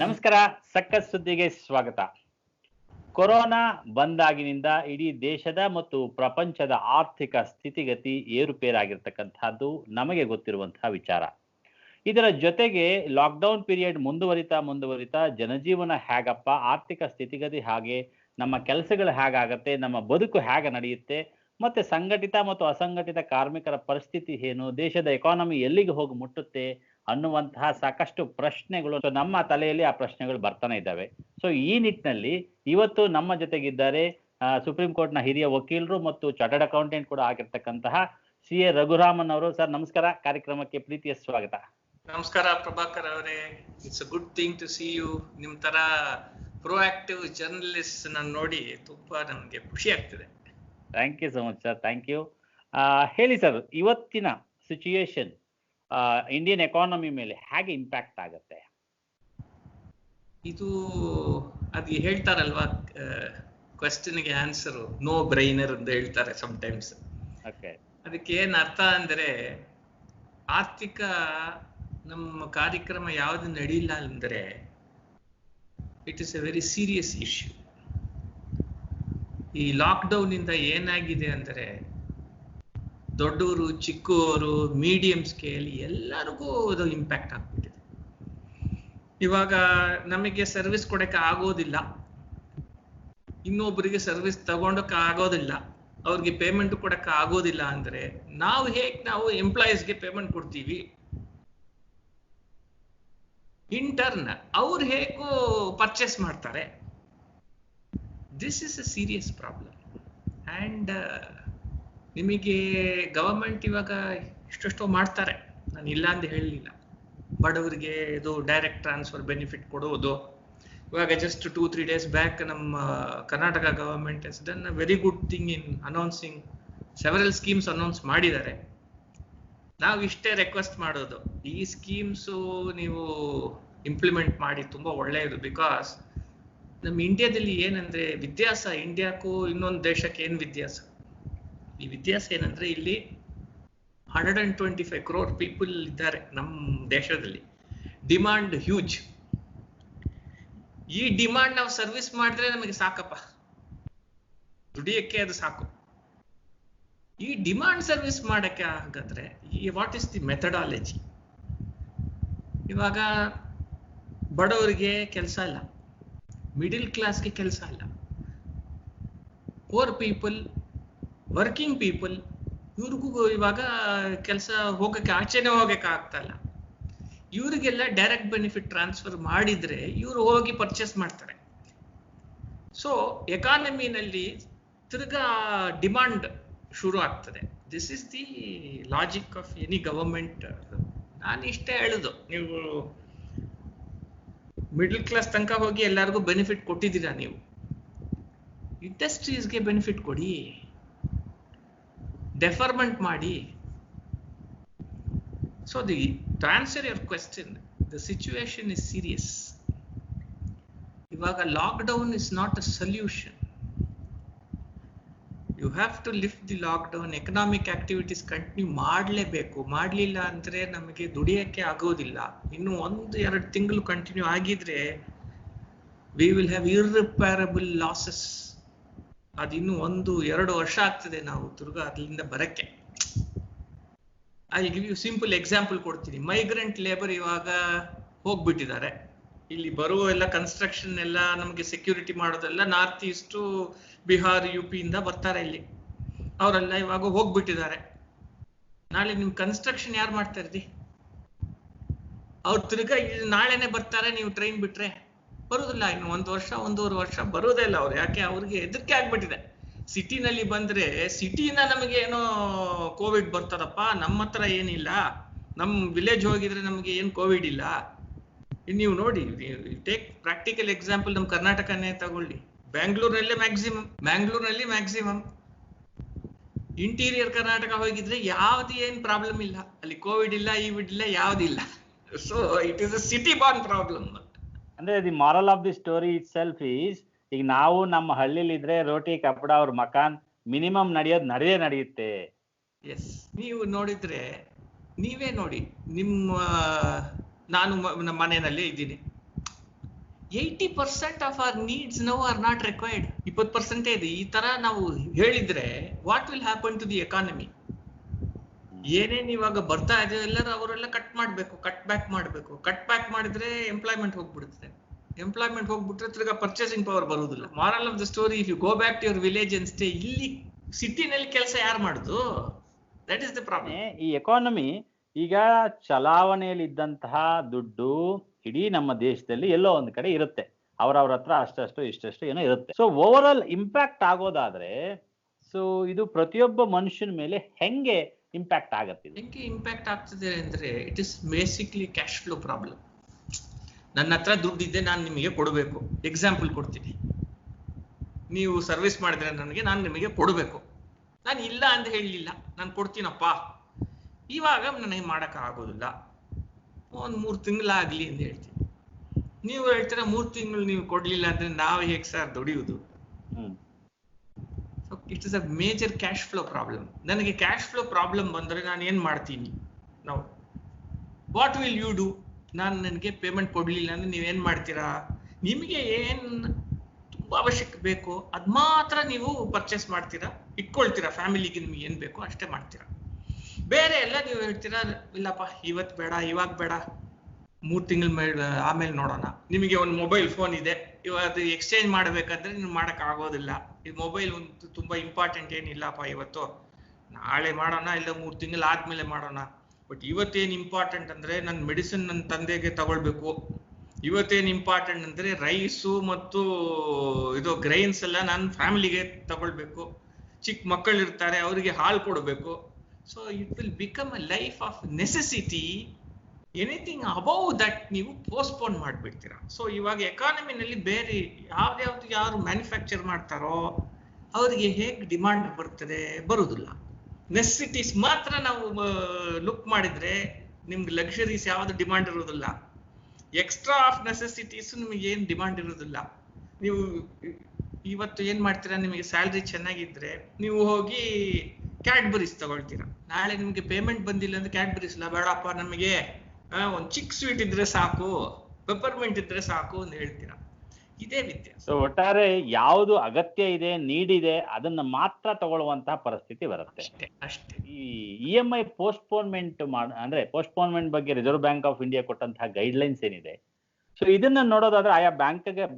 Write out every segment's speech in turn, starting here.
ನಮಸ್ಕಾರ, ಸಕ್ಕತ್ ಸುದ್ದಿಗೆ ಸ್ವಾಗತ. ಕೊರೋನಾ ಬಂದಾಗಿನಿಂದ ಇಡೀ ದೇಶದ ಮತ್ತು ಪ್ರಪಂಚದ ಆರ್ಥಿಕ ಸ್ಥಿತಿಗತಿ ಏರುಪೇರಾಗಿರ್ತಕ್ಕಂಥದ್ದು ನಮಗೆ ಗೊತ್ತಿರುವಂತಹ ವಿಚಾರ. ಇದರ ಜೊತೆಗೆ ಲಾಕ್ಡೌನ್ ಪೀರಿಯಡ್ ಮುಂದುವರಿತಾ ಜನಜೀವನ ಹೇಗಪ್ಪ, ಆರ್ಥಿಕ ಸ್ಥಿತಿಗತಿ ಹಾಗೆ, ನಮ್ಮ ಕೆಲಸಗಳು ಹೇಗಾಗತ್ತೆ, ನಮ್ಮ ಬದುಕು ಹೇಗೆ ನಡೆಯುತ್ತೆ, ಮತ್ತೆ ಸಂಘಟಿತ ಮತ್ತು ಅಸಂಘಟಿತ ಕಾರ್ಮಿಕರ ಪರಿಸ್ಥಿತಿ ಏನು, ದೇಶದ ಎಕಾನಮಿ ಎಲ್ಲಿಗೆ ಹೋಗಿ ಮುಟ್ಟುತ್ತೆ ಅನ್ನುವಂತಹ ಸಾಕಷ್ಟು ಪ್ರಶ್ನೆಗಳು ನಮ್ಮ ತಲೆಯಲ್ಲಿ ಆ ಪ್ರಶ್ನೆಗಳು ಬರ್ತಾನೆ ಇದ್ದಾವೆ. ಸೊ ಈ ನಿಟ್ಟಿನಲ್ಲಿ ಇವತ್ತು ನಮ್ಮ ಜೊತೆಗಿದ್ದಾರೆ ಸುಪ್ರೀಂ ಕೋರ್ಟ್ನ ಹಿರಿಯ ವಕೀಲರು ಮತ್ತು ಚಾರ್ಟರ್ಡ್ ಅಕೌಂಟೆಂಟ್ ಕೂಡ ಆಗಿರ್ತಕ್ಕಂತಹ CA ರಘುರಾಮನ್ ಅವರು. ಸರ್ ನಮಸ್ಕಾರ, ಕಾರ್ಯಕ್ರಮಕ್ಕೆ ಪ್ರೀತಿಯ ಸ್ವಾಗತ. ನಮಸ್ಕಾರ ಪ್ರಭಾಕರ್ ಅವರೇ, it's a good thing to see you. ನಿಮ್ ತರ ಪ್ರೊಆಕ್ಟಿವ್ ಜರ್ನಲಿಸ್ಟ್ ನಾನು ನೋಡಿ ತುಂಬಾ ನಮಗೆ ಖುಷಿ ಆಗ್ತಿದೆ. Thank you so much sir, thank you. ಹೇಳಿ ಸರ್, ಇವತ್ತಿನ ಸಿಚುಯೇಷನ್ ಇಂಡಿಯನ್ ಎಕಾನಮಿ ಮೇಲೆ ಹೇಗೆ ಇಂಪ್ಯಾಕ್ಟ್ ಆಗುತ್ತೆ? ಇದು ಅದು ಹೇಳ್ತಾರಲ್ವಾ, ಕ್ವೆಶ್ಚನ್ಗೆ ಆನ್ಸರ್ ನೋ ಬ್ರೈನರ್ ಅಂತ ಹೇಳ್ತಾರೆ ಸಮಟೈಮ್ಸ್. ಅದಕ್ಕೆ ಏನ್ ಅರ್ಥ ಅಂದ್ರೆ, ಆರ್ಥಿಕ ನಮ್ಮ ಕಾರ್ಯಕ್ರಮ ಯಾವ್ದು ನಡೀಲ್ಲ ಅಂದ್ರೆ it is A very serious issue. ಈ ಲಾಕ್ಡೌನ್ ಇಂದ ಏನಾಗಿದೆ ಅಂದ್ರೆ, ದೊಡ್ಡವರು, ಚಿಕ್ಕವರು, ಮೀಡಿಯಂ ಸ್ಕೇಲ್ ಎಲ್ಲರಿಗೂ ಅದು ಇಂಪ್ಯಾಕ್ಟ್ ಆಗ್ಬಿಟ್ಟಿದೆ. ಇವಾಗ ನಮಗೆ ಸರ್ವಿಸ್ ಕೊಡಕ್ಕೆ ಆಗೋದಿಲ್ಲ, ಇನ್ನೊಬ್ಬರಿಗೆ ಸರ್ವಿಸ್ ತಗೊಂಡಕ್ಕೆ ಆಗೋದಿಲ್ಲ, ಅವ್ರಿಗೆ ಪೇಮೆಂಟ್ ಕೊಡಕ್ಕೆ ಆಗೋದಿಲ್ಲ ಅಂದ್ರೆ ನಾವು ಎಂಪ್ಲಾಯೀಸ್ಗೆ ಪೇಮೆಂಟ್ ಕೊಡ್ತೀವಿ. ಇಂಟರ್ನ್ ಅವ್ರು ಹೇಗೂ ಪರ್ಚೇಸ್ ಮಾಡ್ತಾರೆ. This is a serious problem. And ನಿಮಗೆ ಗವರ್ಮೆಂಟ್ ಇವಾಗ ಇಷ್ಟೆಷ್ಟೋ ಮಾಡ್ತಾರೆ, ನಾನು ಇಲ್ಲ ಅಂತ ಹೇಳಲಿಲ್ಲ. ಬಡವರಿಗೆ ಇದು ಡೈರೆಕ್ಟ್ ಟ್ರಾನ್ಸ್ಫರ್ ಬೆನಿಫಿಟ್ ಕೊಡೋದು. ಇವಾಗ ಜಸ್ಟ್ 2-3 days ಬ್ಯಾಕ್ ನಮ್ಮ Karnataka government has done a very good thing in announcing several schemes announce ಮಾಡಿದ್ದಾರೆ. ನಾವು ಇಷ್ಟೇ ರಿಕ್ವೆಸ್ಟ್ ಮಾಡೋದು, ಈ ಸ್ಕೀಮ್ಸು ನೀವು ಇಂಪ್ಲಿಮೆಂಟ್ ಮಾಡಿ, ತುಂಬಾ ಒಳ್ಳೆಯದು. ಬಿಕಾಸ್ ನಮ್ಮ ಇಂಡಿಯಾದಲ್ಲಿ ಏನಂದ್ರೆ ವ್ಯತ್ಯಾಸ, ಇಂಡಿಯಾಕ್ಕೂ ಇನ್ನೊಂದು ದೇಶಕ್ಕೆ ಏನು ವ್ಯತ್ಯಾಸ? ಈ ವ್ಯತ್ಯಾಸ ಏನಂದ್ರೆ, ಇಲ್ಲಿ 125 crore ಪೀಪಲ್ ಇದ್ದಾರೆ ನಮ್ಮ ದೇಶದಲ್ಲಿ. Demand huge. ಈ ಡಿಮಾಂಡ್ ನಾವು ಸರ್ವಿಸ್ ಮಾಡಿದ್ರೆ ನಮಗೆ ಸಾಕಪ್ಪ, ದುಡಿಯಕ್ಕೆ ಅದು ಸಾಕು. ಈ ಡಿಮಾಂಡ್ ಸರ್ವಿಸ್ ಮಾಡಕ್ಕೆ ಹಾಗಾದ್ರೆ ವಾಟ್ ಇಸ್ ದಿ ಮೆಥಡಾಲಜಿ? ಇವಾಗ ಬಡವರಿಗೆ ಕೆಲಸ ಇಲ್ಲ, ಮಿಡಿಲ್ ಕ್ಲಾಸ್ಗೆ ಕೆಲಸ ಇಲ್ಲ, ಪೂರ್ ಪೀಪಲ್, ವರ್ಕಿಂಗ್ ಪೀಪಲ್, ಇವ್ರಿಗೂ ಇವಾಗ ಕೆಲಸ ಹೋಗಕ್ಕೆ, ಆಚೆನೆ ಹೋಗಕ್ಕೆ ಆಗ್ತಾ ಇಲ್ಲ. ಇವರಿಗೆಲ್ಲ ಡೈರೆಕ್ಟ್ ಬೆನಿಫಿಟ್ ಟ್ರಾನ್ಸ್ಫರ್ ಮಾಡಿದ್ರೆ ಇವರು ಹೋಗಿ ಪರ್ಚೇಸ್ ಮಾಡ್ತಾರೆ. ಸೊ ಎಕಾನಮಿನಲ್ಲಿ ತಿರ್ಗಾ ಡಿಮಾಂಡ್ ಶುರು ಆಗ್ತದೆ. This is the logic of any government. ನಾನು ಇಷ್ಟೇ ಹೇಳುದು, ನೀವು ಮಿಡಲ್ ಕ್ಲಾಸ್ ತನಕ ಹೋಗಿ ಎಲ್ಲರಿಗೂ ಬೆನಿಫಿಟ್ ಕೊಟ್ಟಿದ್ದೀರಾ, ನೀವು ಇಂಡಸ್ಟ್ರೀಸ್ಗೆ ಬೆನಿಫಿಟ್ ಕೊಡಿ, ಡೆಫರ್ಮೆಂಟ್ ಮಾಡಿ. So to answer your question, the situation is serious. Ivaga lockdown is not a solution. You have to lift the lockdown. Economic activities continue ಮಾಡಲೇಬೇಕು. ಮಾಡಲಿಲ್ಲ ಅಂದ್ರೆ ನಮಗೆ ದುಡಿಯಕ್ಕೆ ಆಗೋದಿಲ್ಲ. ಇನ್ನು 1-2 ತಿಂಗಳು ಕಂಟಿನ್ಯೂ ಆಗಿದ್ರೆ we will have irreparable losses. ಅದಿನ್ನು 1-2 ವರ್ಷ ಆಗ್ತದೆ ನಾವು ತಿರ್ಗಾ ಅಲ್ಲಿಂದ ಬರಕ್ಕೆ. I give you simple example ಕೊಡ್ತೀನಿ. ಮೈಗ್ರೆಂಟ್ ಲೇಬರ್ ಇವಾಗ ಹೋಗ್ಬಿಟ್ಟಿದ್ದಾರೆ. ಇಲ್ಲಿ ಬರುವ ಎಲ್ಲ ಕನ್ಸ್ಟ್ರಕ್ಷನ್ ಎಲ್ಲ ನಮಗೆ ಸೆಕ್ಯೂರಿಟಿ ಮಾಡೋದೆಲ್ಲ ನಾರ್ತ್ ಈಸ್ಟು, ಬಿಹಾರ್, UP ಇಂದ ಬರ್ತಾರೆ ಇಲ್ಲಿ. ಅವರೆಲ್ಲ ಇವಾಗ ಹೋಗ್ಬಿಟ್ಟಿದ್ದಾರೆ. ನಾಳೆ ನಿಮ್ ಕನ್ಸ್ಟ್ರಕ್ಷನ್ ಯಾರು ಮಾಡ್ತಾ ಇರ್ದಿ? ಅವ್ರು ತಿರ್ಗಾ ನಾಳೆನೆ ಬರ್ತಾರೆ, ನೀವು ಟ್ರೈನ್ ಬಿಟ್ರೆ ಬರುದಿಲ್ಲ. ಇನ್ನು 1 ವರ್ಷ 1.5 ವರ್ಷ ಬರೋದೇ ಇಲ್ಲ ಅವ್ರು. ಯಾಕೆ? ಅವ್ರಿಗೆ ಹೆದರಿಕೆ ಆಗ್ಬಿಟ್ಟಿದೆ. ಸಿಟಿನಲ್ಲಿ ಬಂದ್ರೆ ಸಿಟಿಯಿಂದ ನಮಗೆ ಏನೋ ಕೋವಿಡ್ ಬರ್ತದಪ್ಪ, ನಮ್ಮ ಹತ್ರ ಏನಿಲ್ಲ, ನಮ್ ವಿಲೇಜ್ ಹೋಗಿದ್ರೆ ನಮ್ಗೆ ಏನ್ ಕೋವಿಡ್ ಇಲ್ಲ. ನೀವು ನೋಡಿ, ಟೇಕ್ ಪ್ರಾಕ್ಟಿಕಲ್ ಎಕ್ಸಾಂಪಲ್, ನಮ್ ಕರ್ನಾಟಕನೇ ತಗೊಳ್ಳಿ. ಬ್ಯಾಂಗ್ಳೂರ್ನಲ್ಲಿ ಮ್ಯಾಕ್ಸಿಮಮ್ ಇಂಟೀರಿಯರ್ ಕರ್ನಾಟಕ ಹೋಗಿದ್ರೆ ಯಾವ್ದು ಏನ್ ಪ್ರಾಬ್ಲಮ್ ಇಲ್ಲ, ಅಲ್ಲಿ ಕೋವಿಡ್ ಇಲ್ಲ, ಈವಿಡ್ ಇಲ್ಲ, ಯಾವ್ದಿಲ್ಲ. So it is a city born problem. ಅಂದ್ರೆ the moral of the story itself is, ಈಗ ನಾವು ನಮ್ಮ ಹಳ್ಳಿಲಿ ಇದ್ರೆ ರೋಟಿ ಕಪಡ ಅವ್ರ ಮಕಾನ್ ಮಿನಿಮಮ್ ನಡೆಯುತ್ತೆ. ಎಸ್, ನೀವು ನೋಡಿದ್ರೆ ನೀವೇ ನೋಡಿ, ನಾನು ನಮ್ಮ ಮನೆಯಲ್ಲಿ ಇದ್ದೀನಿ. 80% of our needs now are not required. 20% ಇದೆ. ಈ ತರ ನಾವು ಹೇಳಿದ್ರೆ what will happen to the economy? ಏನೇನ್ ಇವಾಗ ಬರ್ತಾ ಇದೆ ಎಲ್ಲರೂ ಅವರೆಲ್ಲ ಕಟ್ ಮಾಡ್ಬೇಕು, ಕಟ್ ಬ್ಯಾಕ್ ಮಾಡ್ಬೇಕು. ಕಟ್ ಬ್ಯಾಕ್ ಮಾಡಿದ್ರೆ ಎಂಪ್ಲಾಯ್ಮೆಂಟ್ ಹೋಗ್ಬಿಡುತ್ತೆ. ಎಂಪ್ಲಾಯ್ಮೆಂಟ್ ಹೋಗ್ಬಿಟ್ರೆ ತಿರ್ಗಾ ಪರ್ಚೇಸಿಂಗ್ ಪವರ್ ಬರುವುದಿಲ್ಲ. Moral of the story, if you go back to your village and stay, ಇಲ್ಲಿ ಸಿಟಿನಲ್ಲಿ ಕೆಲಸ ಯಾರು ಮಾಡುದು? That is the problem. ಈ ಎಕಾನಮಿ ಈಗ ಚಲಾವಣೆಯಲ್ಲಿ ಇದ್ದಂತಹ ದುಡ್ಡು ಇಡೀ ನಮ್ಮ ದೇಶದಲ್ಲಿ ಎಲ್ಲೋ ಒಂದ್ ಕಡೆ ಇರುತ್ತೆ. ಅವರವ್ರ ಹತ್ರ ಅಷ್ಟಷ್ಟು ಇಷ್ಟಷ್ಟು ಏನೋ ಇರುತ್ತೆ. ಸೊ ಓವರ್ ಆಲ್ ಇಂಪ್ಯಾಕ್ಟ್ ಆಗೋದಾದ್ರೆ, ಸೊ ಇದು ಪ್ರತಿಯೊಬ್ಬ ಮನುಷ್ಯನ ಮೇಲೆ ಹೆಂಗೆ ಇಂಪ್ಯಾಕ್ಟ್ ಆಗತ್ತೆ? ಹೆಂಗೆ ಇಂಪ್ಯಾಕ್ಟ್ ಆಗ್ತದೆ ಅಂದ್ರೆ, it is basically cash flow problem. ನನ್ನ ಹತ್ರ ದುಡ್ಡಿದ್ದೆ, ನಾನು ನಿಮಗೆ ಕೊಡಬೇಕು. ಎಕ್ಸಾಂಪಲ್ ಕೊಡ್ತೀನಿ. ನೀವು ಸರ್ವಿಸ್ ಮಾಡಿದ್ರೆ ನನಗೆ, ನಾನು ನಿಮಗೆ ಕೊಡಬೇಕು. ನಾನು ಇಲ್ಲ ಅಂತ ಹೇಳಲಿಲ್ಲ, ನಾನು ಕೊಡ್ತೀನಪ್ಪ. ಇವಾಗ ನನಗೆ ಮಾಡಕ್ ಆಗೋದಿಲ್ಲ, ಒಂದು 3 ತಿಂಗಳಾಗ್ಲಿ ಅಂತ ಹೇಳ್ತೀನಿ. ನೀವು ಹೇಳ್ತೀರಾ 3 ತಿಂಗಳು ನೀವು ಕೊಡ್ಲಿಲ್ಲ ಅಂದ್ರೆ ನಾವು ಹೇಗೆ ಸರ್ ದುಡಿಯುವುದು? It is a major cash flow problem. ನನಗೆ ಕ್ಯಾಶ್ ಫ್ಲೋ ಪ್ರಾಬ್ಲಮ್ ಬಂದ್ರೆ ನಾನು ಏನ್ ಮಾಡ್ತೀನಿ? ನಾವು ವಾಟ್ ವಿಲ್ ಯು ಡೂ? ನಾನು ನನಗೆ ಪೇಮೆಂಟ್ ಕೊಡ್ಲಿಲ್ಲ ಅಂದ್ರೆ ನೀವೇನ್ ಮಾಡ್ತೀರಾ? ನಿಮಗೆ ಏನ್ ತುಂಬಾ ಅವಶ್ಯಕ ಬೇಕು ಅದ್ ಮಾತ್ರ ನೀವು ಪರ್ಚೇಸ್ ಮಾಡ್ತೀರಾ, ಇಟ್ಕೊಳ್ತೀರಾ. ಫ್ಯಾಮಿಲಿಗೆ ನಿಮ್ಗೆ ಏನ್ ಬೇಕೋ ಅಷ್ಟೇ ಮಾಡ್ತೀರಾ. ಬೇರೆ ಎಲ್ಲ ನೀವು ಹೇಳ್ತೀರಾ, ಇಲ್ಲಪ್ಪ ಇವತ್ತು ಬೇಡ, ಇವಾಗ ಬೇಡ, 3 ತಿಂಗಳ ಆಮೇಲೆ ನೋಡೋಣ. ನಿಮಗೆ ಒಂದು ಮೊಬೈಲ್ ಫೋನ್ ಇದೆ, ಇವತ್ತು ಎಕ್ಸ್ಚೇಂಜ್ ಮಾಡ್ಬೇಕಾದ್ರೆ ನೀವು ಮಾಡಕ್ ಆಗೋದಿಲ್ಲ. ಈ ಮೊಬೈಲ್ ಒಂದು ತುಂಬಾ ಇಂಪಾರ್ಟೆಂಟ್ ಏನಿಲ್ಲಪ್ಪ ಇವತ್ತು, ನಾಳೆ ಮಾಡೋಣ, ಇಲ್ಲ 3 ತಿಂಗಳು ಆದ್ಮೇಲೆ ಮಾಡೋಣ. ಬಟ್ ಇವತ್ತೇನ್ ಇಂಪಾರ್ಟೆಂಟ್ ಅಂದ್ರೆ ನನ್ನ ಮೆಡಿಸಿನ್ ನನ್ನ ತಂದೆಗೆ ತಗೊಳ್ಬೇಕು. ಇವತ್ತೇನ್ ಇಂಪಾರ್ಟೆಂಟ್ ಅಂದ್ರೆ ರೈಸು ಮತ್ತು ಇದು ಗ್ರೈನ್ಸ್ ಎಲ್ಲ ನನ್ನ ಫ್ಯಾಮಿಲಿಗೆ ತಗೊಳ್ಬೇಕು. ಚಿಕ್ಕ ಮಕ್ಕಳು ಇರ್ತಾರೆ, ಅವರಿಗೆ ಹಾಲು ಕೊಡಬೇಕು. So it will become a life of necessity. Anything above that ನೀವು ಪೋಸ್ಟ್ಪೋನ್ ಮಾಡ್ಬಿಡ್ತೀರಾ. ಸೊ ಇವಾಗ ಎಕಾನಮಿನಲ್ಲಿ ಬೇರೆ ಯಾವ್ದು ಯಾರು ಮ್ಯಾನುಫ್ಯಾಕ್ಚರ್ ಮಾಡ್ತಾರೋ ಅವರಿಗೆ ಹೇಗೆ ಡಿಮಾಂಡ್ ಬರ್ತದೆ? ಬರುವುದಿಲ್ಲ. ನೆಸೆಸಿಟೀಸ್ ಮಾತ್ರ ನಾವು ಲುಕ್ ಮಾಡಿದ್ರೆ ನಿಮ್ಗೆ ಲಕ್ಸುರೀಸ್ ಯಾವ್ದು ಡಿಮಾಂಡ್ ಇರೋದಿಲ್ಲ. ಎಕ್ಸ್ಟ್ರಾ ಆಫ್ ನೆಸೆಸಿಟೀಸ್ ನಿಮಗೆ ಏನ್ ಡಿಮಾಂಡ್ ಇರೋದಿಲ್ಲ. ನೀವು ಇವತ್ತು ಏನ್ ಮಾಡ್ತೀರಾ? ನಿಮಗೆ ಸ್ಯಾಲ್ರಿ ಚೆನ್ನಾಗಿದ್ರೆ ನೀವು ಹೋಗಿ ಕ್ಯಾಡ್ಬರೀಸ್ ತಗೊಳ್ತೀರಾ. ನಾಳೆ ನಿಮ್ಗೆ ಪೇಮೆಂಟ್ ಬಂದಿಲ್ಲ ಅಂದ್ರೆ ಕ್ಯಾಡ್ಬರೀಸ್ ಇಲ್ಲ, ಬೇಡಪ್ಪ ನಮಗೆ ಒಂದ್ ಚಿಕ್ಕ ಸ್ವೀಟ್ ಇದ್ರೆ ಸಾಕು, ಪೆಪರ್ಮೆಂಟ್ ಇದ್ರೆ ಸಾಕು ಅಂತ ಹೇಳ್ತೀರಾ. ಇದೇ ವ್ಯತ್ಯಾಸ. ಸೊ ಒಟ್ಟಾರೆ ಯಾವುದು ಅಗತ್ಯ ಇದೆ, ನೀಡಿದೆ, ಅದನ್ನ ಮಾತ್ರ ತಗೊಳ್ಳುವಂತಹ ಪರಿಸ್ಥಿತಿ ಬರುತ್ತೆ ಅಷ್ಟೇ. ಈ EMI ಪೋಸ್ಟ್ಪೋನ್ಮೆಂಟ್ ಅಂದ್ರೆ ಪೋಸ್ಟ್ಪೋನ್ಮೆಂಟ್ ಬಗ್ಗೆ ರಿಸರ್ವ್ ಬ್ಯಾಂಕ್ ಆಫ್ ಇಂಡಿಯಾ ಕೊಟ್ಟಂತಹ ಗೈಡ್ಲೈನ್ಸ್ ಏನಿದೆ, ಸೊ ಇದನ್ನ ನೋಡೋದಾದ್ರೆ ಆಯಾ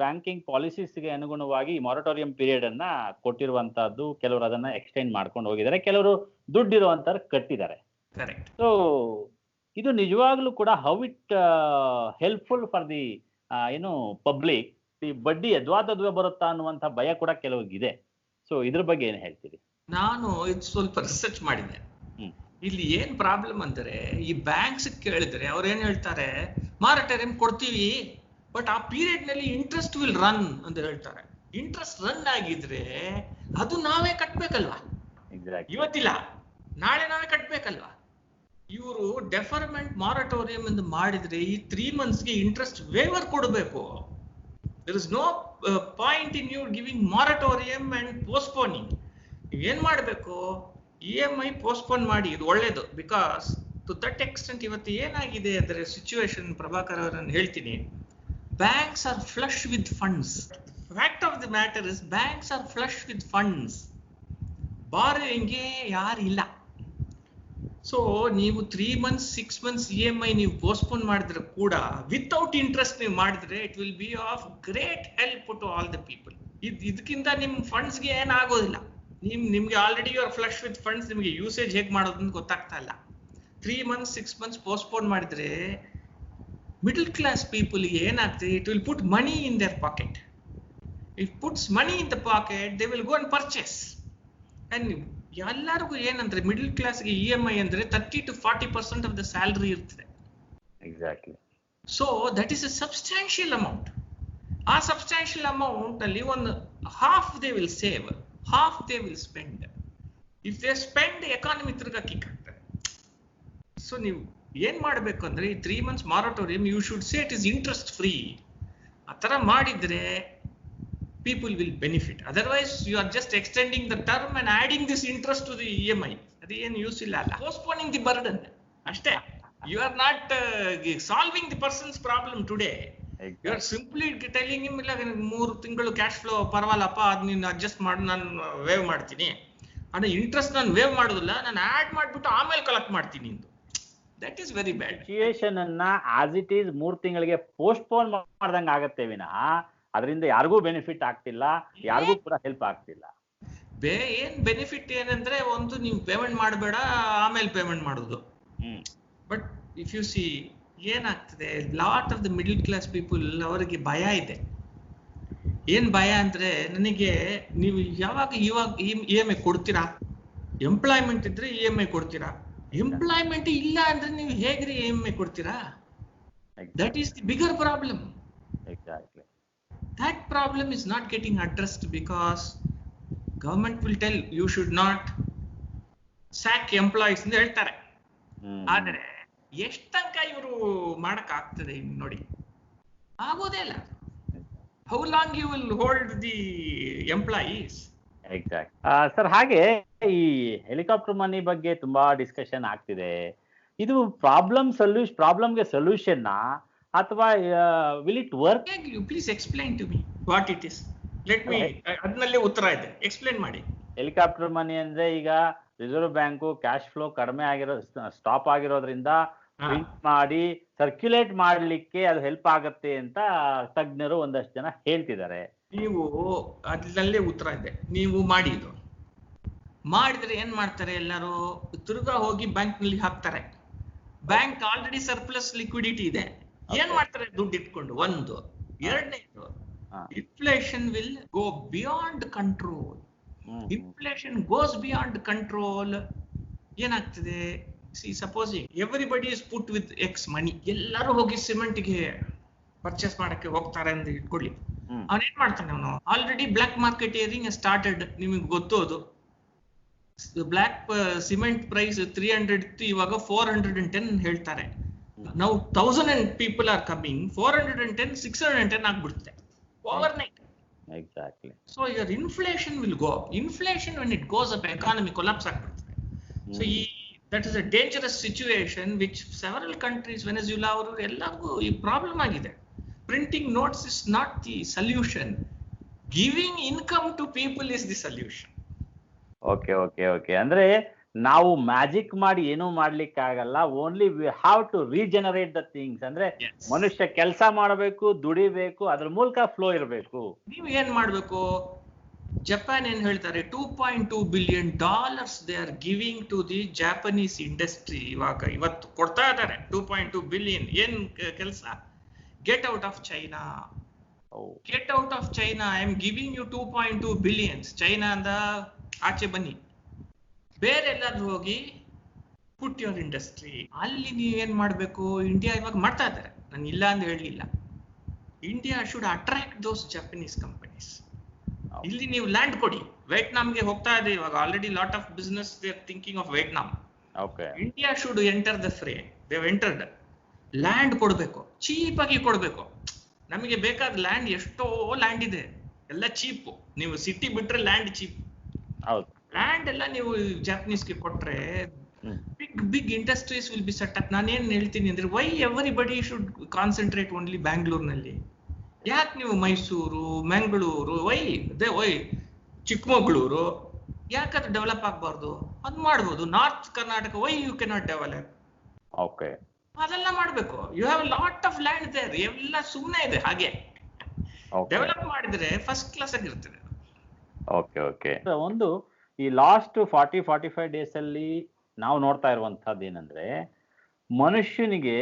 ಬ್ಯಾಂಕಿಂಗ್ ಪಾಲಿಸೀಸ್ಗೆ ಅನುಗುಣವಾಗಿ ಮಾರಟೋರಿಯಂ ಪೀರಿಯಡ್ ಅನ್ನ ಕೊಟ್ಟಿರುವಂತಹದ್ದು. ಕೆಲವರು ಅದನ್ನ ಎಕ್ಸ್ಟೆಂಡ್ ಮಾಡ್ಕೊಂಡು ಹೋಗಿದ್ದಾರೆ, ಕೆಲವರು ದುಡ್ಡಿರುವಂತವ್ರು ಕಟ್ಟಿದ್ದಾರೆ. ಕರೆಕ್ಟ್. ಸೊ ಇದು ನಿಜವಾಗ್ಲೂ ಕೂಡ how it helpful for the public? ಈ ಬಡ್ಡಿ ಯದ್ವಾತದ್ವೇ ಬರುತ್ತಾ ಅನ್ನುವಂಥ ಭಯ ಕೂಡ ಕೆಲವರಿಗಿದೆ. ಸೊ ಇದ್ರ ಬಗ್ಗೆ ಏನ್ ಹೇಳ್ತೀರಿ? ನಾನು ಇದು ಸ್ವಲ್ಪ ರಿಸರ್ಚ್ ಮಾಡಿದ್ದೆ. ಇಲ್ಲಿ ಏನ್ ಪ್ರಾಬ್ಲಮ್ ಅಂದ್ರೆ, ಈ ಬ್ಯಾಂಕ್ಸ್ ಕೇಳಿದ್ರೆ ಅವ್ರು ಏನ್ ಹೇಳ್ತಾರೆ, ಮಾರಟೋರಿಯಂ ಕೊಡ್ತೀವಿ, ಬಟ್ ಆ ಪೀರಿಯಡ್ ನಲ್ಲಿ ಇಂಟ್ರೆಸ್ಟ್ ವಿಲ್ ರನ್ ಅಂತ ಹೇಳ್ತಾರೆ. ಇಂಟ್ರೆಸ್ಟ್ ರನ್ ಆಗಿದ್ರೆ ಅದು ನಾವೇ ಕಟ್ಬೇಕಲ್ವಾ? ಇವತ್ತಿಲ್ಲ ನಾಳೆ ನಾವೇ ಕಟ್ಬೇಕಲ್ವಾ? ಇವರು ಡೆಫರ್ಮೆಂಟ್ ಮಾರಟೋರಿಯಂ ಎಂದು ಮಾಡಿದ್ರೆ ಈ 3 monthsಗೆ ಇಂಟ್ರೆಸ್ಟ್ ವೇವರ್ ಕೊಡಬೇಕು. there is no point in you giving moratorium and postponing. ನೀವು ಏನ್ ಮಾಡಬೇಕು? EMI ಪೋಸ್ಟ್ಪೋನ್ ಮಾಡಿ, ಇದು ಒಳ್ಳೇದು. ಬಿಕಾಸ್ ಟು ದಟ್ ಎಕ್ಸ್ಟೆಂಟ್ ಇವತ್ತು ಏನಾಗಿದೆ ಅಂದ್ರೆ ಸಿಚುವೇಶನ್, ಪ್ರಭಾಕರ್ ಅವರನ್ನು ಹೇಳ್ತೀನಿ, banks are flush with funds. Fact of the matter is banks are flush with funds. ಬಾರೋಯಿಂಗ್ಗೆ ಯಾರಿಲ್ಲ. ಸೊ ನೀವು 3 months 6 months EMI ನೀವು ಪೋಸ್ಟ್ಪೋನ್ ಮಾಡಿದ್ರೆ ಕೂಡ ವಿತೌಟ್ ಇಂಟ್ರೆಸ್ಟ್ ನೀವು ಮಾಡಿದ್ರೆ it will be of great help to all the people. ಇದಕ್ಕಿಂತ ನಿಮ್ ಫಂಡ್ಸ್ಗೆ ಏನಾಗೋದಿಲ್ಲ. ನಿಮ್ಗೆ already your flush with funds, ನಿಮಗೆ ಯೂಸೇಜ್ ಹೇಗೆ ಮಾಡೋದು ಅಂತ ಗೊತ್ತಾಗ್ತಾ ಇಲ್ಲ. 3 months 6 months ಪೋಸ್ಟ್ಪೋನ್ ಮಾಡಿದ್ರೆ ಮಿಡಲ್ ಕ್ಲಾಸ್ ಪೀಪಲ್ ಏನಾಗ್ತದೆ? It will put money in their pocket. It puts money in the pocket, they will go and purchase. And ಎಲ್ಲರಿಗೂ ಏನಂದ್ರೆ ಮಿಡಲ್ ಕ್ಲಾಸ್ಗೆ EMI ಅಂದ್ರೆ 30 to 40% ಆಫ್ ದ ಸ್ಯಾಲರಿ ಇರ್ತದೆ. Exactly. So that is a substantial amount. ಆ substantial amount ಅಲ್ಲಿ ಒಂದು half they will save, half they will spend. If they spend, economy ತಿರ್ಗಾ kick ಆಗ್ತದೆ. ಸೊ ನೀವು ಏನ್ ಮಾಡ್ಬೇಕು ಅಂದ್ರೆ ಈ 3 months ಮಾರಟೋರಿಯಂ you should say it is interest free. ಆ ತರ ಮಾಡಿದ್ರೆ people will benefit. Otherwise, you are just extending the term and adding this interest to the EMI. ಅದೇನು ಯೂಸ್ ಇಲ್ಲ ಅಲ್ಲ. Postponing the burden. ಅಷ್ಟೇ. You are not solving the person's problem today. Exactly. You are simply telling him, ಇಲ್ಲ 3 ತಿಂಗಳು cash flow ಪರವಾಗಿಲ್ಲಪ್ಪ, ಅದು ನೀನು adjust ಮಾಡಿ ನಾನು ವೇವ್ ಮಾಡ್ತೀನಿ. ಆದ್ರೆ ಇಂಟ್ರೆಸ್ಟ್ ನಾನು ವೇವ್ ಮಾಡೋದಿಲ್ಲ, ನಾನು ಆಡ್ ಮಾಡಿಬಿಟ್ಟು ಆಮೇಲೆ ಕಲೆಕ್ಟ್ ಮಾಡ್ತೀನಿ ಎಂದು. That is very bad. Situation ಅನ್ನ ಆಸ್ ಇಟ್ ಈಸ್ 3 ತಿಂಗಳಿಗೆ ಪೋಸ್ಟ್ಪೋನ್ ಮಾಡ್ದಂಗೆ ಆಗತ್ತೆ ವಿನಃ ಅದರಿಂದ ಯಾರಿಗೂ ಬೆನಿಫಿಟ್ ಆಗ್ತಿಲ್ಲ, ಯಾರಿಗೂ ಕೂಡ ಹೆಲ್ಪ್ ಆಗ್ತಿಲ್ಲ. ಏನ್ ಬೆನಿಫಿಟ್ ಏನಂದ್ರೆ, ಒಂದು ನೀವು ಪೇಮೆಂಟ್ ಮಾಡಬೇಡ, ಆಮೇಲೆ ಪೇಮೆಂಟ್ ಮಾಡೋದು. ಬಟ್ ಇಫ್ ಯು ಸಿ ಏನಾಗ್ತದೆ, lot of the middle class people ಅವರಿಗೆ ಭಯ ಇದೆ. ಏನ್ ಭಯ ಅಂದ್ರೆ, ನನಗೆ ನೀವು ಇವಾಗ EMI ಕೊಡ್ತೀರಾ? ಎಂಪ್ಲಾಯ್ಮೆಂಟ್ ಇದ್ರೆ EMI ಕೊಡ್ತೀರಾ? ಎಂಪ್ಲಾಯ್ಮೆಂಟ್ ಇಲ್ಲ ಅಂದ್ರೆ ನೀವು ಹೇಗ್ರಿ EMI ಕೊಡ್ತೀರಾ? That is the bigger problem. Exactly. That problem is not getting addressed because government will tell you should not sack employees ಅಂತ ಹೇಳ್ತಾರೆ. ಆದರೆ ಎಷ್ಟು ತನಕ ಇವರು ಮಾಡಕ್ ಆಗ್ತದೆ ನೋಡಿ, ಆಗೋದೇ ಇಲ್ಲ. How long you will hold the employees? Exactly. Sir, ಹಾಗೆ ಈ ಹೆಲಿಕಾಪ್ಟರ್ ಮನಿ ಬಗ್ಗೆ ತುಂಬಾ ಡಿಸ್ಕಷನ್ ಆಗ್ತಿದೆ. ಇದು ಪ್ರಾಬ್ಲಮ್ಗೆ ಸೊಲ್ಯೂಷನ್ ಅಥವಾ will it work? You please explain to me what it is. Let me ಅದನ್ನಲ್ಲೇ ಉತ್ತರ ಇದೆ, ಎಕ್ಸ್ಪ್ಲೇನ್ ಮಾಡಿ. ಹೆಲಿಕಾಪ್ಟರ್ ಮನಿ ಅಂದ್ರೆ, ಈಗ ರಿಸರ್ವ್ ಬ್ಯಾಂಕು ಕ್ಯಾಶ್ ಫ್ಲೋ ಕಡಿಮೆ ಸ್ಟಾಪ್ ಆಗಿರೋದ್ರಿಂದ ಪ್ರಿಂಟ್ ಮಾಡಿ ಸರ್ಕ್ಯುಲೇಟ್ ಮಾಡ್ಲಿಕ್ಕೆ ಅದು ಹೆಲ್ಪ್ ಆಗತ್ತೆ ಅಂತ ತಜ್ಞರು ಒಂದಷ್ಟು ಜನ ಹೇಳ್ತಿದ್ದಾರೆ. ನೀವು ಅದರಲ್ಲೇ ಉತ್ತರ ಇದೆ. ನೀವು ಮಾಡಿದ್ರೆ ಏನ್ ಮಾಡ್ತಾರೆ, ಎಲ್ಲರೂ ತಿರ್ಗಾ ಹೋಗಿ ಬ್ಯಾಂಕ್ ನಲ್ಲಿ ಹಾಕ್ತಾರೆ. ಬ್ಯಾಂಕ್ ಆಲ್ರೆಡಿ ಸರ್ಪ್ಲಸ್ ಲಿಕ್ವಿಡಿಟಿ ಇದೆ. ಏನ್ ಮಾಡ್ತಾರೆ, ದುಡ್ಡು ಇಟ್ಕೊಂಡು. ಒಂದು. ಎರಡನೇದು, inflation will go beyond control. Inflation goes beyond control. ಏನಾಗ್ತದೆ, supposing everybody is put with excess money, ಎಲ್ಲರೂ ಹೋಗಿ ಸಿಮೆಂಟ್ಗೆ ಪರ್ಚೇಸ್ ಮಾಡಕ್ಕೆ ಹೋಗ್ತಾರೆ ಅಂತ ಇಟ್ಕೊಳ್ಳಿ. ಅವನೇನ್ ಮಾಡ್ತಾನೆ, ಅವನು ಆಲ್ರೆಡಿ ಬ್ಲಾಕ್ ಮಾರ್ಕೆಟಿಯರಿಂಗ್ ಸ್ಟಾರ್ಟೆಡ್. ನಿಮಗೆ ಗೊತ್ತು, ಅದು ಬ್ಲಾಕ್ ಸಿಮೆಂಟ್ ಪ್ರೈಸ್ 300 ಇತ್ತು, ಇವಾಗ 410 ಹೇಳ್ತಾರೆ. ನಾವು 1000 people are coming, 410 610 ಆಗ್ಬಿಡುತ್ತೆ overnight. Exactly. So your inflation will go up. Inflation, when it goes up, economy collapse ಆಗ್ಬಿಡುತ್ತೆ. So that is a dangerous situation which several countries, Venezuela ಅವರು ಎಲ್ಲರಿಗೂ ಈ problem ಆಗಿದೆ. Printing notes is not the solution. Giving income to people is the solution. Okay. ಅಂದ್ರೆ ನಾವು magic ಮಾಡಿ ಏನೂ ಮಾಡ್ಲಿಕ್ಕೆ ಆಗಲ್ಲ. Only we have to regenerate the things. ಅಂದ್ರೆ ಮನುಷ್ಯ ಕೆಲಸ ಮಾಡಬೇಕು, ದುಡಿಬೇಕು, ಅದ್ರ ಮೂಲಕ ಫ್ಲೋ ಇರಬೇಕು. ನೀವು ಏನ್ ಮಾಡ್ಬೇಕು, ಜಪಾನ್ ಏನ್ ಹೇಳ್ತಾರೆ, $2.2 billion they are giving to the Japanese industry. ಇವತ್ತು ಕೊಡ್ತಾ ಇದ್ದಾರೆ 2.2 billion. ಏನ್ ಕೆಲಸ? Get out of China. Get out of China. I am giving you 2.2 billion. China ಅಂದ ಆಚೆ ಬನ್ನಿ, ಬೇರೆ ಎಲ್ಲಾದ್ರೂ ಹೋಗಿ ಪುಟ್ ಯುವರ್ ಇಂಡಸ್ಟ್ರಿ. ಅಲ್ಲಿ ನೀವೇನ್ ಮಾಡ್ಬೇಕು, ಇಂಡಿಯಾ ಇವಾಗ ಮಾಡ್ತಾ ಇದ್ದಾರೆ, ನಾನು ಇಲ್ಲ ಅಂತ ಹೇಳಲಿಲ್ಲ. India should attract those Japanese companies. ಇಲ್ಲಿ ನೀವು ಲ್ಯಾಂಡ್ ಕೊಡಿ. ವಿಯೆಟ್ನಾಂಗೆ ಹೋಗ್ತಾ ಇದೆ ಇವಾಗ, already lot of business they are thinking of Vietnam. India should enter the free. They have entered. Land ಕೊಡ್ಬೇಕು, ಚೀಪ್ ಆಗಿ ಕೊಡ್ಬೇಕು. ನಮಗೆ ಬೇಕಾದ ಲ್ಯಾಂಡ್, ಎಷ್ಟೋ ಲ್ಯಾಂಡ್ ಇದೆ, ಎಲ್ಲ ಚೀಪ್. ನೀವು ಸಿಟಿ ಬಿಟ್ರೆ ಲ್ಯಾಂಡ್ ಚೀಪ್. ಲ್ಯಾಂಡ್ ಎಲ್ಲ ನೀವು ಜಾಪನೀಸ್ಗೆ ಕೊಟ್ರೆ big industries will be set up. ನಾನೇನ್ ಹೇಳ್ತೀನಿ ಅಂದ್ರೆ, why everybody should concentrate only ಬ್ಯಾಂಗ್ಳೂರ್ನಲ್ಲಿ? ಯಾಕೆ ನೀವು ಮೈಸೂರು, ಮಂಗಳೂರು, ವೈ ಚಿಕ್ಕಮಗಳೂರು ಯಾಕಂದ್ರೆ ಡೆವಲಪ್ ಆಗ್ಬಾರ್ದು? ಅದ್ ಮಾಡ್ಬೋದು. North Karnataka, why you cannot develop? ಅದೆಲ್ಲ ಮಾಡ್ಬೇಕು. You have lot of land there. ಎಲ್ಲ ಸುಮ್ಮನೆ ಇದೆ ಹಾಗೆ. ಡೆವಲಪ್ ಮಾಡಿದ್ರೆ ಫಸ್ಟ್ ಕ್ಲಾಸ್ ಆಗಿರ್ತದೆ. ಒಂದು ಈ ಲಾಸ್ಟ್ 40-45 ಡೇಸ್ ಅಲ್ಲಿ ನಾವು ನೋಡ್ತಾ ಇರುವಂತಹದ್ದು ಏನಂದ್ರೆ, ಮನುಷ್ಯನಿಗೆ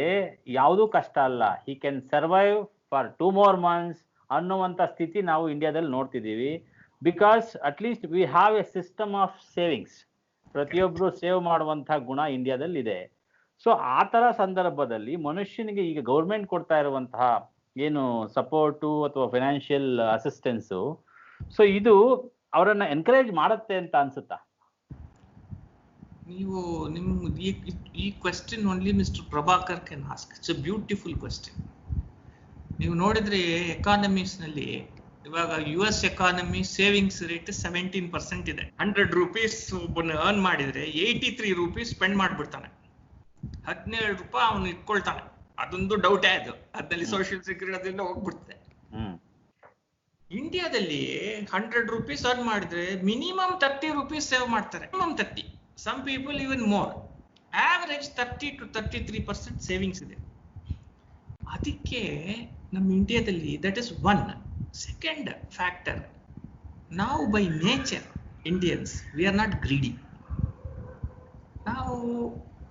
ಯಾವುದೂ ಕಷ್ಟ ಅಲ್ಲ, he can survive for 2 more months ಅನ್ನುವಂಥ ಸ್ಥಿತಿ ನಾವು ಇಂಡಿಯಾದಲ್ಲಿ ನೋಡ್ತಿದ್ದೀವಿ. Because at least we have a system of savings. ಪ್ರತಿಯೊಬ್ಬರು ಸೇವ್ ಮಾಡುವಂತಹ ಗುಣ ಇಂಡಿಯಾದಲ್ಲಿ ಇದೆ. ಸೊ ಆ ಥರ ಸಂದರ್ಭದಲ್ಲಿ ಮನುಷ್ಯನಿಗೆ ಈಗ ಗೌರ್ಮೆಂಟ್ ಕೊಡ್ತಾ ಇರುವಂತಹ ಏನು ಸಪೋರ್ಟು ಅಥವಾ ಫೈನಾನ್ಷಿಯಲ್ ಅಸಿಸ್ಟೆನ್ಸು, ಸೊ ಇದು ಅವರನ್ನ ಎನ್ಕರೇಜ್ ಮಾಡುತ್ತೆ ಅಂತ ಅನ್ಸುತ್ತಾ? ನೀವು ಈ question only mister Prabhakar can ask. It's a beautiful question. ನೀವು ನೋಡಿದ್ರೆ ಎಕಾನಮೀಸ್ ನಲ್ಲಿ ಇವಾಗ US ಎಕಾನಮಿ ಸೇವಿಂಗ್ಸ್ ರೇಟ್ 17% ಇದೆ. 100 ರೂಪೀಸ್ ಒಬ್ಬನ ಅರ್ನ್ ಮಾಡಿದ್ರೆ 83 ರೂಪೀಸ್ ಸ್ಪೆಂಡ್ ಮಾಡ್ಬಿಡ್ತಾನೆ. 17 ರೂಪಾಯಿ ಅವನು ಇಟ್ಕೊಳ್ತಾನೆ. ಅದೊಂದು ಡೌಟೇ ಅದು. ಅದ್ರಲ್ಲಿ ಸೋಷಿಯಲ್ ಸೆಕ್ಯೂರಿಟಿ ಅದೆಲ್ಲ ಹೋಗ್ಬಿಡ್ತದೆ. ಇಂಡಿಯಾದಲ್ಲಿ 100 ರೂಪೀಸ್ ಅರ್ನ್ ಮಾಡಿದ್ರೆ ಮಿನಿಮಮ್ 30 ರೂಪೀಸ್ ಸೇವ್ ಮಾಡ್ತಾರೆ. Minimum 30. Some people even more. Average 30 to 33% savings ಇದೆ. ಅದಕ್ಕೆ ನಮ್ಮ ಇಂಡಿಯಾದಲ್ಲಿ that is one. Second factor, ನಾವು by nature Indians we are not greedy. ನಾವು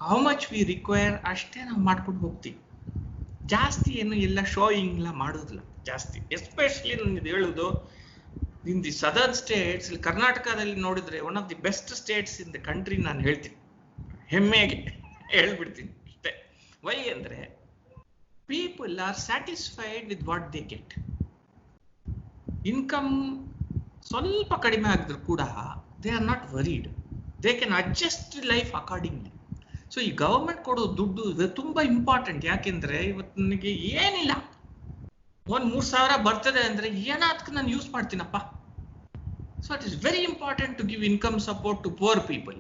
ಹೌ ಮಚ್ ವಿ ರಿಕ್ವೈರ್ ಅಷ್ಟೇ ನಾವು ಮಾಡ್ಕೊಂಡು ಹೋಗ್ತೀವಿ. ಜಾಸ್ತಿ ಏನು ಎಲ್ಲ ಶೋಯಿಂಗ್ ಎಲ್ಲ ಮಾಡೋದಿಲ್ಲ ಜಾಸ್ತಿ. ಎಸ್ಪೆಷಲಿ ನಾನು ಹೇಳುದು ಇನ್ ದಿ ಸದರ್ನ್ ಸ್ಟೇಟ್ಸ್. ಇಲ್ಲಿ ಕರ್ನಾಟಕದಲ್ಲಿ ನೋಡಿದ್ರೆ one of the best States in the country ನಾನು ಹೇಳ್ತೀನಿ, ಹೆಮ್ಮೆಗೆ ಹೇಳ್ಬಿಡ್ತೀನಿ ಅಷ್ಟೇ. ವೈ ಅಂದ್ರೆ people are satisfied with what they get. Income ಸ್ವಲ್ಪ ಕಡಿಮೆ ಆಗಿದ್ರು ಕೂಡ they are not worried. They can adjust life accordingly. So ಈ ಗವರ್ಮೆಂಟ್ ಕೊಡೋ ದುಡ್ಡು ತುಂಬಾ ಇಂಪಾರ್ಟೆಂಟ್. ಯಾಕೆಂದ್ರೆ ಇವತ್ತು ನನಗೆ ಏನಿಲ್ಲ, ಒಂದ್ 3,000 ಬರ್ತದೆ ಅಂದ್ರೆ ಏನಾದ್ಕೆ ನಾನು ಯೂಸ್ ಮಾಡ್ತೀನಪ್ಪ. So it is very important to give income support to poor people,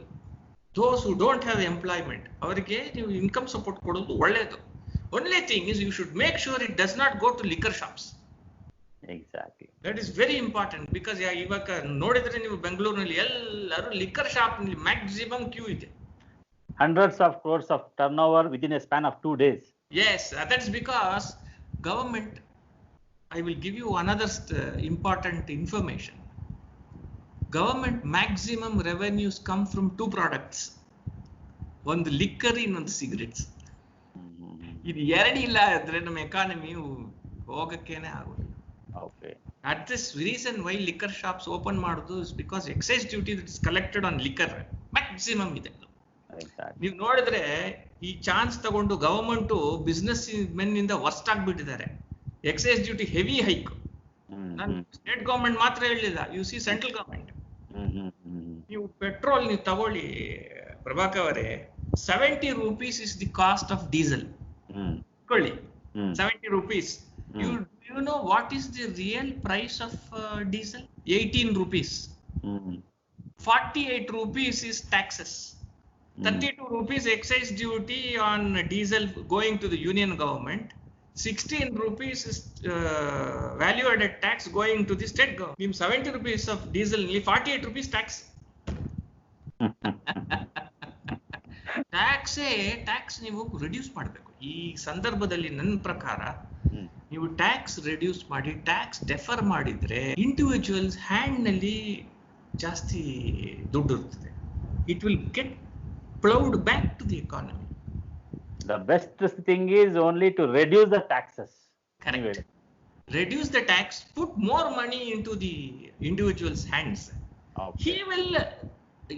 those who don't have employment. ಅವರಿಗೆ ನೀವು ಇನ್ಕಮ್ ಸಪೋರ್ಟ್ ಕೊಡೋದು ಒಳ್ಳೇದು. Only thing is you should make sure it does not go to liquor shops. Exactly. That is very important because ಇವಾಗ ನೋಡಿದ್ರೆ ನೀವು ಬೆಂಗಳೂರಿನಲ್ಲಿ ಎಲ್ಲರೂ liquor shop ನಲ್ಲಿ ಮ್ಯಾಕ್ಸಿಮಮ್ ಕ್ಯೂ ಇದೆ. Hundreds of crores of turnover within a span of 2 days. Yes, that is because government. I will give you another important information. Government maximum revenues come from 2 products. One the liquor, ಇನ್ನೊಂದು cigarettes. ಇದು ಎರಡು ಇಲ್ಲ ಅಂದ್ರೆ ನಮ್ಮ economy ಹೋಗಕ್ಕೇನೆ ಆಗೋದಿಲ್ಲ. Okay. At this reason why liquor shops open ಮಾಡೋದು is because excise duty that is collected on liquor maximum ಇದೆ. ನೀವು ನೋಡಿದ್ರೆ ಈ ಚಾನ್ಸ್ ತಗೊಂಡು ಗವರ್ಮೆಂಟ್ ಬಿಸ್ನೆಸ್ ಮೆನ್ ಇಂದ ವರ್ಸ್ಟ್ ಆಗ್ಬಿಟ್ಟಿದ್ದಾರೆ. Excise duty heavy hike. State government ಮಾತ್ರ ಹೇಳಿಲ್ಲ, ಯು ಸಿ ಸೆಂಟ್ರಲ್ ಗವರ್ಮೆಂಟ್. ನೀವು ಪೆಟ್ರೋಲ್ ನೀವು ತಗೊಳ್ಳಿ ಪ್ರಭಾಕರ್ ಅವರೇ, 70 rupees is the cost of diesel. ಕೊಳ್ಳಿ 70 rupees. You know what is the real price of diesel? 18 rupees. 48 rupees is taxes. 32 rupees excise duty on diesel going to the union government. 16 rupees is value added tax going to the state government. Nim 70 rupees of diesel, 48 rupees tax. Tax ನೀವು reduce ಮಾಡಬೇಕು. ಈ ಸಂದರ್ಭದಲ್ಲಿ ನನ್ನ ಪ್ರಕಾರ ನೀವು tax reduce ಮಾಡಿ, tax defer ಮಾಡಿದ್ರೆ individuals hand ನಲ್ಲಿ ಜಾಸ್ತಿ ದುಡ್ಡು ಇರ್ತದೆ. It will get ploughed back to the economy. The best thing is only to reduce the taxes. Correct. Reduce the tax, put more money into the individual's hands. Okay. He will.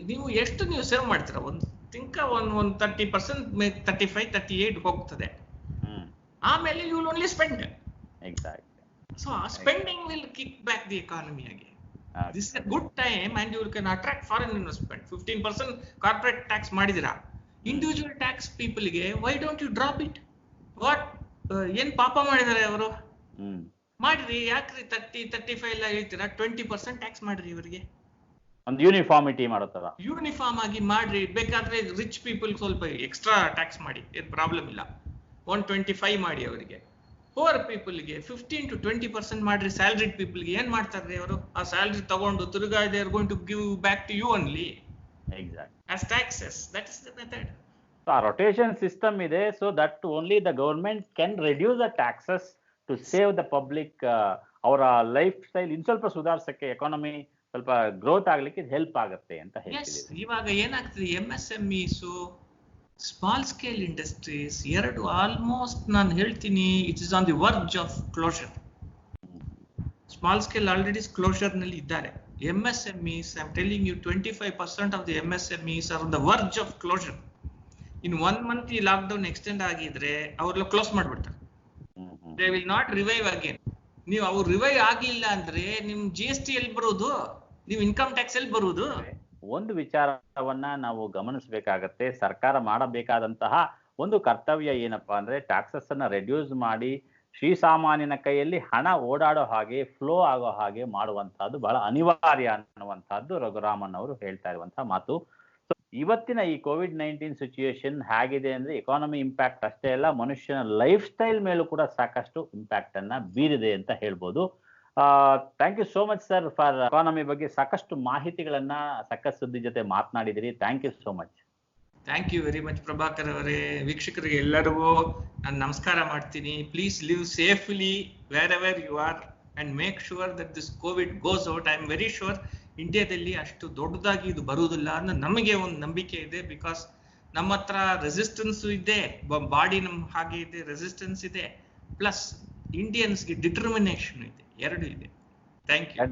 ನೀವು ಎಷ್ಟು ನೀವು save ಮಾಡ್ತೀರಾ? ಒಂದು 30%, 35, 38 ಹೋಗ್ತದೆ. ಆಮೇಲೆ you will only spend. Exactly. So spending will kick back the economy again. This is a good time and you can attract foreign investment. 15% corporate tax ಮಾಡಿದಿರಾ, individual tax people ಗೆ why don't you drop it? What ಏನ್ ಪಾಪ ಮಾಡಿದಾರೆ ಅವರು? ಮಾಡ್ರಿ, ಯಾಕ್ರಿ 30, 35 ಎಲ್ಲ ಹೇಳ್ತೀರಾ? 20% ಟ್ಯಾಕ್ಸ್ ಮಾಡ್ರಿ ಇವರಿಗೆ. ಒಂದು ಯೂನಿಫಾರ್ಮಿಟಿ ಮಾಡೋತರ ಯೂನಿಫಾರ್ಮ್ ಆಗಿ ಮಾಡ್ರಿ. ಬೇಕಾದ್ರೆ ರಿಚ್ ಪೀಪಲ್ ಸ್ವಲ್ಪ ಎಕ್ಸ್ಟ್ರಾ ಟ್ಯಾಕ್ಸ್ ಮಾಡಿ, ಏನ್ ಪ್ರಾಬ್ಲಮ್ ಇಲ್ಲ. 125 ಮಾಡಿ ಅವರಿಗೆ. ಪುವರ್ ಪೀಪಲ್ಗೆ 15 to 20% ಮಾಡ್ರಿ. ಸ್ಯಾಲರಿಡ್ ಪೀಪಲ್ಗೆ ಏನ್ ಮಾಡ್ತಾರ್ರಿ ಅವರು? ಆ ಸ್ಯಾಲರಿ ತಗೊಂಡು ತಿರುಗಾ they are going to give back to you only. Exact. as taxes. That is the method. So a rotation system ಇದೆ, so that only the government can reduce the taxes to save the public. ಅವರ life style ಇನ್ ಸ್ವಲ್ಪ ಸುಧಾರಿಸಕ್ಕೆ, economy ಸ್ವಲ್ಪ growth ಆಗ್ಲಿಕ್ಕೆ help ಆಗುತ್ತೆ ಅಂತ ಹೇಳ್ತಿದ್ದೀವಿ. ಇವಾಗ ಏನಾಗ್ತದೆ, MSMEs, small scale industries ಎರಡು ಆಲ್ಮೋಸ್ಟ್ ನಾನು ಹೇಳ್ತೀನಿ it is on the verge of closure. Small scale already closure ನಲ್ಲಿ ಇದ್ದಾರೆ. MSMEs, I am telling you, 25% of the MSMEs are on the verge of closure. In 1 month ಈ lockdown extend ಆಗಿದ್ರೆ ಅವ್ರೆಲ್ಲ close ಮಾಡ್ಬಿಡ್ತಾರೆ. They will not revive again. ನೀವು ಅವ್ರು revive ಆಗಿಲ್ಲ ಅಂದ್ರೆ ನಿಮ್ GST ಎಲ್ಲಿ ಬರುವುದು, ನೀವು ಇನ್ಕಮ್ ಟ್ಯಾಕ್ಸ್ ಎಲ್ಲಿ ಬರುವುದು? ಒಂದು ವಿಚಾರವನ್ನ ನಾವು ಗಮನಿಸಬೇಕಾಗತ್ತೆ. ಸರ್ಕಾರ ಮಾಡಬೇಕಾದಂತಹ ಒಂದು ಕರ್ತವ್ಯ ಏನಪ್ಪಾ ಅಂದ್ರೆ ಟ್ಯಾಕ್ಸಸ್ ಅನ್ನ ರೆಡ್ಯೂಸ್ ಮಾಡಿ ಶ್ರೀಸಾಮಾನ್ಯನ ಕೈಯಲ್ಲಿ ಹಣ ಓಡಾಡೋ ಹಾಗೆ ಫ್ಲೋ ಆಗೋ ಹಾಗೆ ಮಾಡುವಂತಹದ್ದು ಬಹಳ ಅನಿವಾರ್ಯ ಅನ್ನುವಂತಹದ್ದು ರಘುರಾಮನ್ ಅವರು ಹೇಳ್ತಾ ಇರುವಂತಹ ಮಾತು. ಸೊ ಇವತ್ತಿನ ಈ COVID-19 ಸಿಚುಯೇಷನ್ ಹೇಗಿದೆ ಅಂದ್ರೆ ಎಕಾನಮಿ ಇಂಪ್ಯಾಕ್ಟ್ ಅಷ್ಟೇ ಅಲ್ಲ, ಮನುಷ್ಯನ ಲೈಫ್ ಸ್ಟೈಲ್ ಮೇಲೂ ಕೂಡ ಸಾಕಷ್ಟು ಇಂಪ್ಯಾಕ್ಟ್ ಅನ್ನ ಬೀರಿದೆ ಅಂತ ಹೇಳ್ಬೋದು. Thank you so much sir for economy ಬಗ್ಗೆ ಸಾಕಷ್ಟು ಮಾಹಿತಿಗಳನ್ನ ಸಖತ್ ಸುದ್ದಿ ಜೊತೆ ಮಾತನಾಡಿದಿರಿ. Thank you so much. Thank you very much Prabhakar ಅವರೇ. ವೀಕ್ಷಕರಿಗೆ ಎಲ್ಲರಿಗೂ ನಾನು ನಮಸ್ಕಾರ ಮಾಡ್ತೀನಿ. Please live safely wherever you are and make sure that this Covid goes out. I am very sure ಇಂಡಿಯಾದಲ್ಲಿ ಅಷ್ಟು ದೊಡ್ಡದಾಗಿ ಇದು ಬರುವುದಿಲ್ಲ ಅನ್ನೋ ನಮಗೆ ಒಂದು ನಂಬಿಕೆ ಇದೆ. ಬಿಕಾಸ್ ನಮ್ಮ ಹತ್ರ ರೆಸಿಸ್ಟೆನ್ಸ್ ಇದೆ, ಬಾಡಿ ನಮ್ ಹಾಗೆ ಇದೆ, ರೆಸಿಸ್ಟೆನ್ಸ್ ಇದೆ, ಪ್ಲಸ್ ಇಂಡಿಯನ್ಸ್ಗೆ ಡಿಟರ್ಮಿನೇಷನ್ ಇದೆ, ಎರಡು ಇದೆ. Thank you.